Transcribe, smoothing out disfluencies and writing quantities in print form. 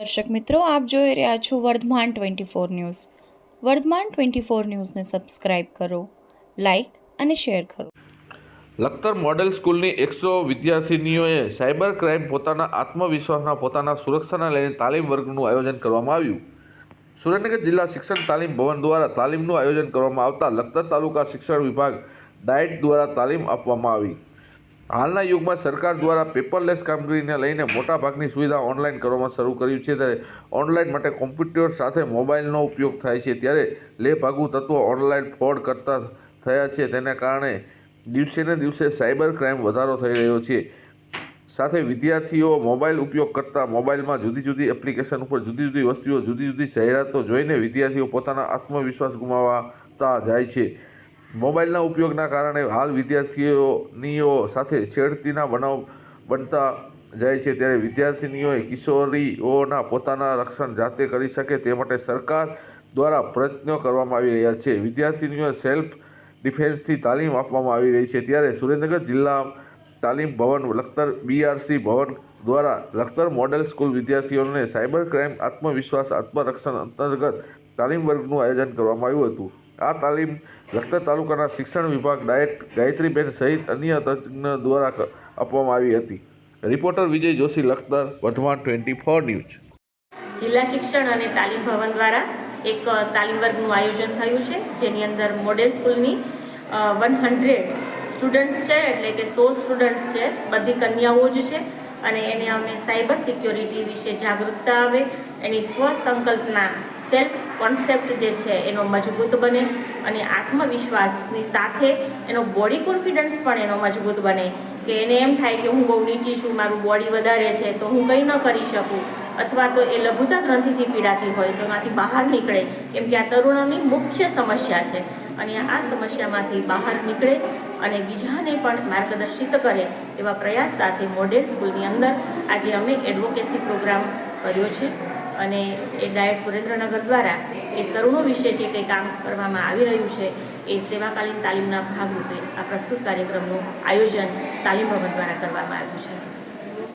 દર્શક મિત્રો, આપ જોઈ રહ્યા છો વર્ધમાન 24 ન્યૂઝ. વર્ધમાન 24 ન્યૂઝને સબસ્ક્રાઇબ કરો, લાઇક અને શેર કરો. લખતર મોડેલ સ્કૂલની 100 વિદ્યાર્થીનીઓએ સાયબર ક્રાઇમ પોતાના આત્મવિશ્વાસના પોતાના સુરક્ષાને લઈને તાલીમ વર્ગનું આયોજન કરવામાં આવ્યું. સુરેન્દ્રનગર જિલ્લા શિક્ષણ તાલીમ ભવન દ્વારા તાલીમનું આયોજન કરવામાં આવતા લખતર તાલુકા શિક્ષણ વિભાગ ડાયટ દ્વારા તાલીમ આપવામાં આવી. હાલના યુગમાં સરકાર દ્વારા પેપરલેસ કામગીરીને લઈને મોટાભાગની સુવિધા ઓનલાઈન કરવામાં શરૂ કર્યું છે. ત્યારે ઓનલાઈન માટે કોમ્પ્યુટર સાથે મોબાઈલનો ઉપયોગ થાય છે. ત્યારે લેભાગુ તત્વો ઓનલાઈન ફ્રોડ કરતા થયા છે. તેને કારણે દિવસે ને દિવસે સાયબર ક્રાઇમ વધારો થઈ રહ્યો છે. સાથે વિદ્યાર્થીઓ મોબાઈલ ઉપયોગ કરતા મોબાઈલમાં જુદી જુદી એપ્લિકેશન ઉપર જુદી જુદી વસ્તુઓ જુદી જુદી જાહેરાતો જોઈને વિદ્યાર્થીઓ પોતાના આત્મવિશ્વાસ ગુમાવતા જાય છે. મોબાઈલના ઉપયોગના કારણે હાલ વિદ્યાર્થીનીઓ સાથે છેડતીના બનાવ બનતા જાય છે. ત્યારે વિદ્યાર્થીનીઓએ કિશોરીઓના પોતાના રક્ષણ જાતે કરી શકે તે માટે સરકાર દ્વારા પ્રયત્નો કરવામાં આવી રહ્યા છે. વિદ્યાર્થીનીઓએ સેલ્ફ ડિફેન્સની તાલીમ આપવામાં આવી રહી છે. ત્યારે સુરેન્દ્રનગર જિલ્લા તાલીમ ભવન લખતર BRC ભવન દ્વારા લખતર મોડેલ સ્કૂલ વિદ્યાર્થીઓને સાયબર ક્રાઇમ આત્મવિશ્વાસ આત્મરક્ષણ અંતર્ગત તાલીમ વર્ગનું આયોજન કરવામાં આવ્યું હતું. આ તાલીમ લખતર તાલુકાના શિક્ષણ વિભાગ ડાયટ ગાયત્રીબેન સહિત અન્ય તજ્ઞ દ્વારા આપવામાં આવી હતી. રિપોર્ટર વિજય જોશી, લખતર, વર્ધમાન 24 ન્યૂઝ. જિલ્લા શિક્ષણ અને તાલીમ ભવન દ્વારા એક તાલીમ વર્ગનું આયોજન થયું છે, જેની અંદર મોડેલ સ્કૂલની 100 સ્ટુડન્ટ્સ છે, એટલે કે 100 સ્ટુડન્ટ્સ છે, બધી કન્યાઓ જ છે. અને એને અમે સાયબર સિક્યોરિટી વિશે જાગૃતતા આવે, એની સ્વસંકલ્પના સેલ્ફ કોન્સેપ્ટ જે છે એનો મજબૂત બને અને આત્મવિશ્વાસની સાથે એનો બોડી કોન્ફિડન્સ પણ એનો મજબૂત બને. કે એને એમ થાય કે હું બહુ નીચી છું, મારું બોડી વધારે છે તો હું કંઈ ન કરી શકું, અથવા તો એ લઘુતા ગ્રંથિથી પીડાતી હોય તો એમાંથી બહાર નીકળે. કેમ કે આ તરુણોની મુખ્ય સમસ્યા છે અને આ સમસ્યામાંથી બહાર નીકળે અને બીજાને પણ માર્ગદર્શિત કરે એવા પ્રયાસ સાથે મોડેલ સ્કૂલની અંદર આજે અમે એડવોકેસી પ્રોગ્રામ કર્યો છે. અને એ ડાયટ સુરેન્દ્રનગર દ્વારા એ તરુણો વિશે જે કંઈ કામ કરવામાં આવી રહ્યું છે એ સેવાકાલીન તાલીમના ભાગરૂપે આ પ્રસ્તુત કાર્યક્રમનું આયોજન તાલીમ ભવન દ્વારા કરવામાં આવ્યું છે.